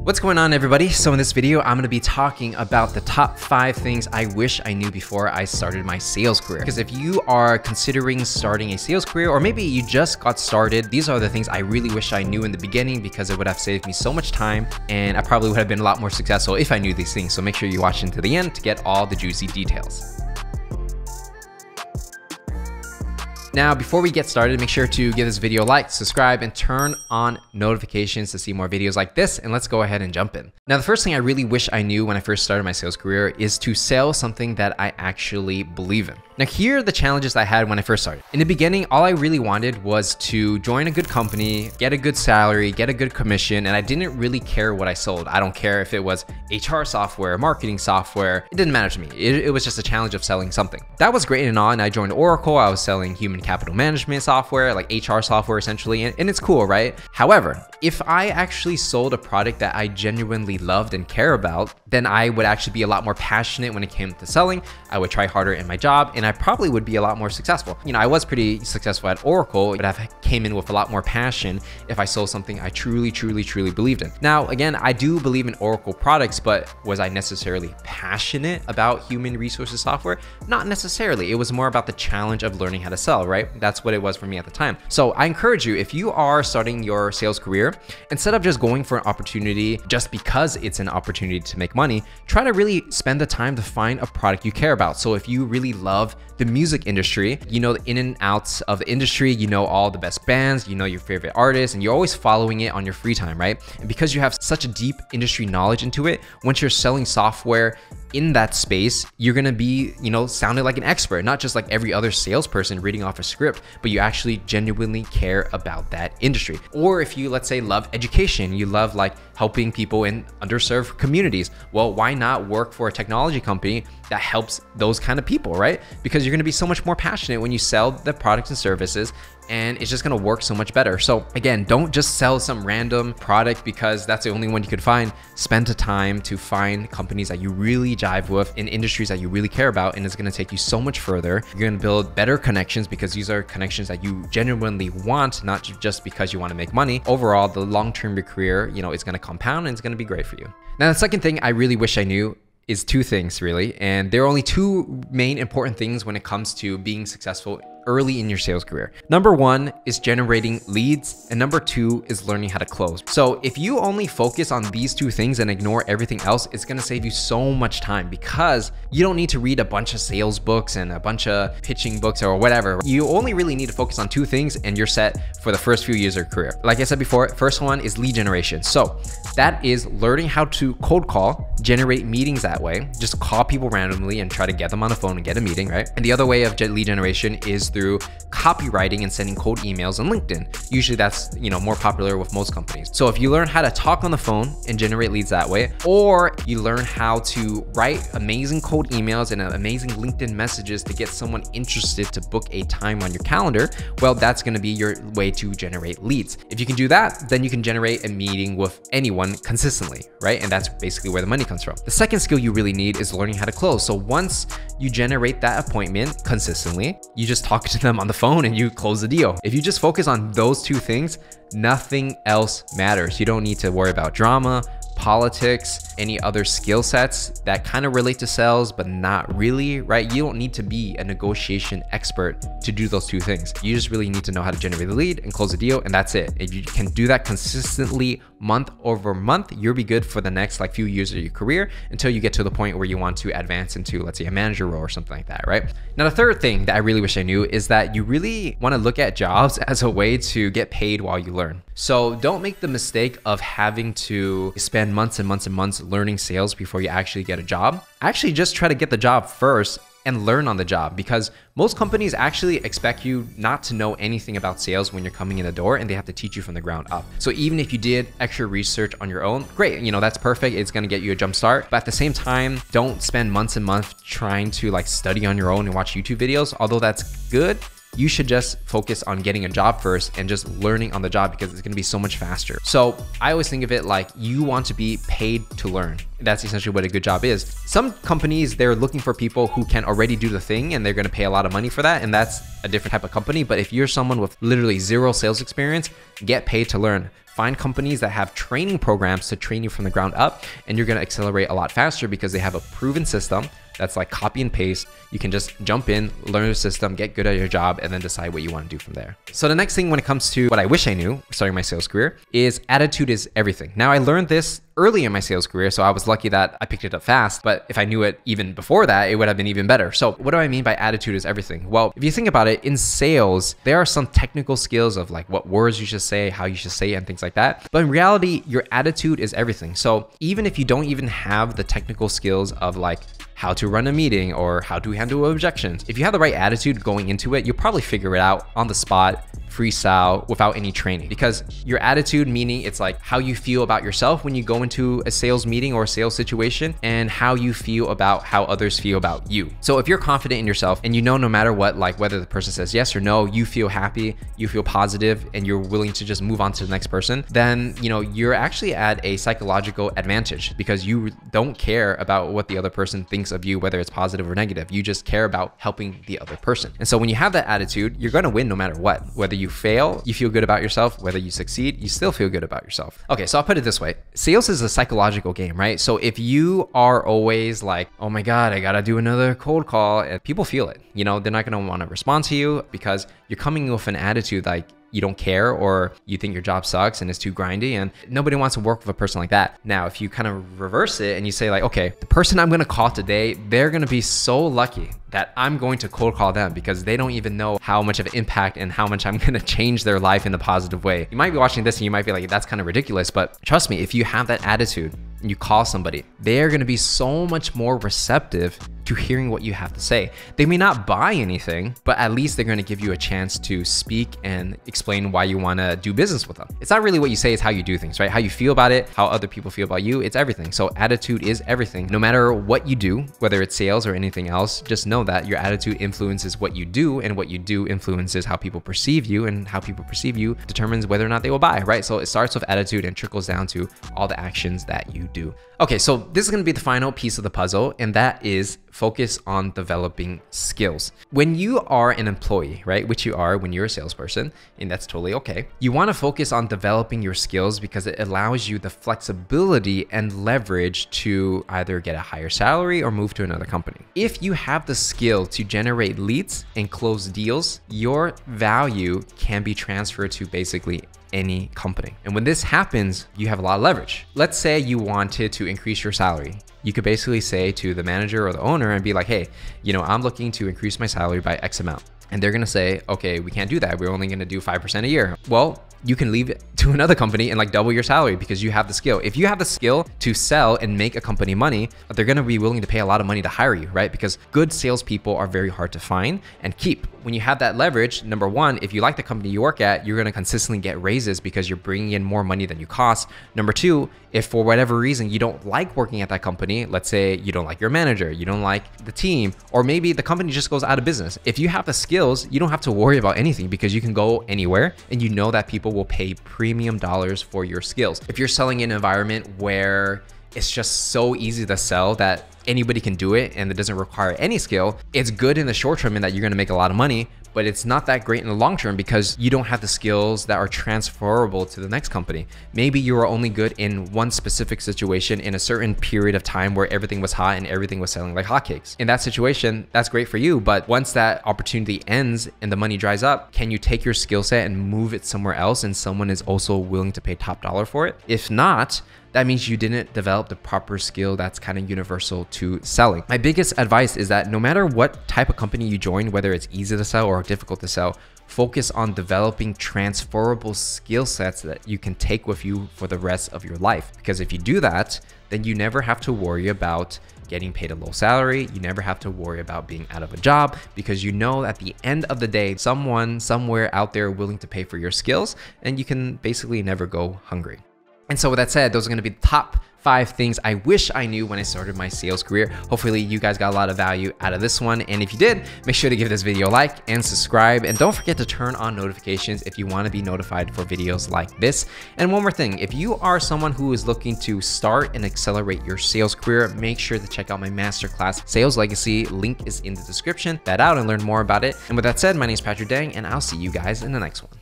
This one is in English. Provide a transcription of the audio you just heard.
What's going on, everybody? So in this video, I'm going to be talking about the top 5 things I wish I knew before I started my sales career. Because if you are considering starting a sales career, or maybe you just got started, these are the things I really wish I knew in the beginning, because it would have saved me so much time and I probably would have been a lot more successful if I knew these things. So make sure you watch until the end to get all the juicy details. Now, before we get started, make sure to give this video a like, subscribe, and turn on notifications to see more videos like this, and let's go ahead and jump in. Now, the first thing I really wish I knew when I first started my sales career is to sell something that I actually believe in. Now, here are the challenges I had when I first started. In the beginning, all I really wanted was to join a good company, get a good salary, get a good commission, and I didn't really care what I sold. I don't care if it was HR software, marketing software, it didn't matter to me. It was just a challenge of selling something. That was great and all, and I joined Oracle. I was selling human capital management software, like HR software essentially, and it's cool, right? However, if I actually sold a product that I genuinely loved and care about, then I would actually be a lot more passionate when it came to selling. I would try harder in my job, and I probably would be a lot more successful. You know, I was pretty successful at Oracle, but I came in with a lot more passion if I sold something I truly believed in. Now, again, I do believe in Oracle products, but was I necessarily passionate about human resources software? Not necessarily. It was more about the challenge of learning how to sell, right? That's what it was for me at the time. So I encourage you, if you are starting your sales career, instead of just going for an opportunity just because it's an opportunity to make money, try to really spend the time to find a product you care about. So if you really love the music industry, you know the in and outs of the industry, you know all the best bands, you know your favorite artists, and you're always following it on your free time, right? And because you have such a deep industry knowledge into it, once you're selling software in that space, you're gonna be, you know, sounded like an expert, not just like every other salesperson reading off a script, but you actually genuinely care about that industry. Or if you, let's say, love education, you love like helping people in underserved communities, well, why not work for a technology company that helps those kind of people, right? Because you're gonna be so much more passionate when you sell the products and services, and it's just gonna work so much better. So again, don't just sell some random product because that's the only one you could find. Spend the time to find companies that you really jive with in industries that you really care about, and it's gonna take you so much further. You're gonna build better connections because these are connections that you genuinely want, not just because you wanna make money. Overall, the long-term your career, you know, it's gonna compound and it's gonna be great for you. Now, the second thing I really wish I knew is 2 things really, and there are only 2 main important things when it comes to being successful early in your sales career. Number 1 is generating leads, and number 2 is learning how to close. So if you only focus on these 2 things and ignore everything else, it's gonna save you so much time, because you don't need to read a bunch of sales books and a bunch of pitching books or whatever. You only really need to focus on 2 things and you're set for the first few years of your career. Like I said before, first one is lead generation. So that is learning how to cold call, generate meetings that way. Just call people randomly and try to get them on the phone and get a meeting, right? And the other way of lead generation is through copywriting and sending cold emails on LinkedIn. Usually that's, you know, more popular with most companies. So if you learn how to talk on the phone and generate leads that way, or you learn how to write amazing cold emails and amazing LinkedIn messages to get someone interested to book a time on your calendar, well, that's going to be your way to generate leads. If you can do that, then you can generate a meeting with anyone consistently, right? And that's basically where the money comes from. The second skill you really need is learning how to close. So once you generate that appointment consistently, you just talk to them on the phone and you close the deal. If you just focus on those 2 things, nothing else matters. You don't need to worry about drama, politics, any other skill sets that kind of relate to sales, but not really, right? You don't need to be a negotiation expert to do those 2 things. You just really need to know how to generate the lead and close the deal, and that's it. If you can do that consistently month over month, you'll be good for the next like few years of your career until you get to the point where you want to advance into, let's say, a manager role or something like that, right? Now, the third thing that I really wish I knew is that you really want to look at jobs as a way to get paid while you learn. So don't make the mistake of having to spend months and months and months learning sales before you actually get a job. Actually, just try to get the job first and learn on the job, because most companies actually expect you not to know anything about sales when you're coming in the door, and they have to teach you from the ground up. So even if you did extra research on your own, great, you know, that's perfect. It's going to get you a jump start. But at the same time, don't spend months and months trying to like study on your own and watch YouTube videos. Although that's good, you should just focus on getting a job first and just learning on the job, because it's going to be so much faster. So I always think of it like you want to be paid to learn. That's essentially what a good job is. Some companies, they're looking for people who can already do the thing and they're going to pay a lot of money for that. And that's a different type of company. But if you're someone with literally 0 sales experience, get paid to learn. Find companies that have training programs to train you from the ground up, and you're gonna accelerate a lot faster because they have a proven system that's like copy and paste. You can just jump in, learn the system, get good at your job, and then decide what you want to do from there. So the next thing when it comes to what I wish I knew starting my sales career is attitude is everything. Now I learned this early in my sales career, so I was lucky that I picked it up fast, but if I knew it even before that, it would have been even better. So what do I mean by attitude is everything? Well, if you think about it, in sales, there are some technical skills of like what words you should say, how you should say it, and things like that. But in reality, your attitude is everything. So even if you don't even have the technical skills of like how to run a meeting or how to handle objections, if you have the right attitude going into it, you'll probably figure it out on the spot, freestyle, without any training. Because your attitude, meaning it's like how you feel about yourself when you go into a sales meeting or a sales situation, and how you feel about how others feel about you. So if you're confident in yourself and you know no matter what, like whether the person says yes or no, you feel happy, you feel positive, and you're willing to just move on to the next person, then you're actually at a psychological advantage because you don't care about what the other person thinks of you, whether it's positive or negative. You just care about helping the other person. And so when you have that attitude, you're going to win no matter what. Whether you fail, you feel good about yourself. Whether you succeed, you still feel good about yourself. Okay, so I'll put it this way. Sales is a psychological game, right? So if you are always like, oh my God, I gotta do another cold call, and people feel it. They're not gonna wanna respond to you because you're coming with an attitude like you don't care, or you think your job sucks and it's too grindy, and nobody wants to work with a person like that. Now, if you kind of reverse it and you say like, okay, the person I'm gonna call today, they're gonna be so lucky that I'm going to cold call them because they don't even know how much of an impact and how much I'm gonna change their life in a positive way. You might be watching this and you might be like, that's kind of ridiculous, but trust me, if you have that attitude and you call somebody, they're gonna be so much more receptive to hearing what you have to say. They may not buy anything, but at least they're gonna give you a chance to speak and explain why you wanna do business with them. It's not really what you say, it's how you do things, right? How you feel about it, how other people feel about you, it's everything. So attitude is everything. No matter what you do, whether it's sales or anything else, just know that your attitude influences what you do, and what you do influences how people perceive you, and how people perceive you determines whether or not they will buy, right? So it starts with attitude and trickles down to all the actions that you do. Okay, so this is gonna be the final piece of the puzzle, and that is focus on developing skills. When you are an employee, right, which you are when you're a salesperson, and that's totally okay, you wanna focus on developing your skills because it allows you the flexibility and leverage to either get a higher salary or move to another company. If you have the skill to generate leads and close deals, your value can be transferred to basically any company. And when this happens, you have a lot of leverage. Let's say you wanted to increase your salary. You could basically say to the manager or the owner and be like, hey, I'm looking to increase my salary by X amount. And they're gonna say, okay, we can't do that. We're only gonna do 5% a year. Well, you can leave it to another company and like double your salary because you have the skill. If you have the skill to sell and make a company money, they're gonna be willing to pay a lot of money to hire you, right? Because good salespeople are very hard to find and keep. When you have that leverage, number one, if you like the company you work at, you're gonna consistently get raises because you're bringing in more money than you cost. Number two, if for whatever reason you don't like working at that company, let's say you don't like your manager, you don't like the team, or maybe the company just goes out of business. If you have the skills, you don't have to worry about anything because you can go anywhere and you know that people will pay premium dollars for your skills. If you're selling in an environment where it's just so easy to sell that anybody can do it and it doesn't require any skill, it's good in the short term in that you're gonna make a lot of money, but it's not that great in the long term because you don't have the skills that are transferable to the next company. Maybe you are only good in one specific situation in a certain period of time where everything was hot and everything was selling like hotcakes. In that situation, that's great for you, but once that opportunity ends and the money dries up, can you take your skill set and move it somewhere else and someone is also willing to pay top dollar for it? If not, that means you didn't develop the proper skill that's kind of universal to selling. My biggest advice is that no matter what type of company you join, whether it's easy to sell or difficult to sell, focus on developing transferable skill sets that you can take with you for the rest of your life. Because if you do that, then you never have to worry about getting paid a low salary. You never have to worry about being out of a job because you know at the end of the day, someone somewhere out there willing to pay for your skills, and you can basically never go hungry. And so with that said, those are gonna be the top 5 things I wish I knew when I started my sales career. Hopefully you guys got a lot of value out of this one. And if you did, make sure to give this video a like and subscribe. And don't forget to turn on notifications if you wanna be notified for videos like this. And one more thing, if you are someone who is looking to start and accelerate your sales career, make sure to check out my masterclass, Sales Legacy. Link is in the description. Check that out and learn more about it. And with that said, my name is Patrick Dang, and I'll see you guys in the next one.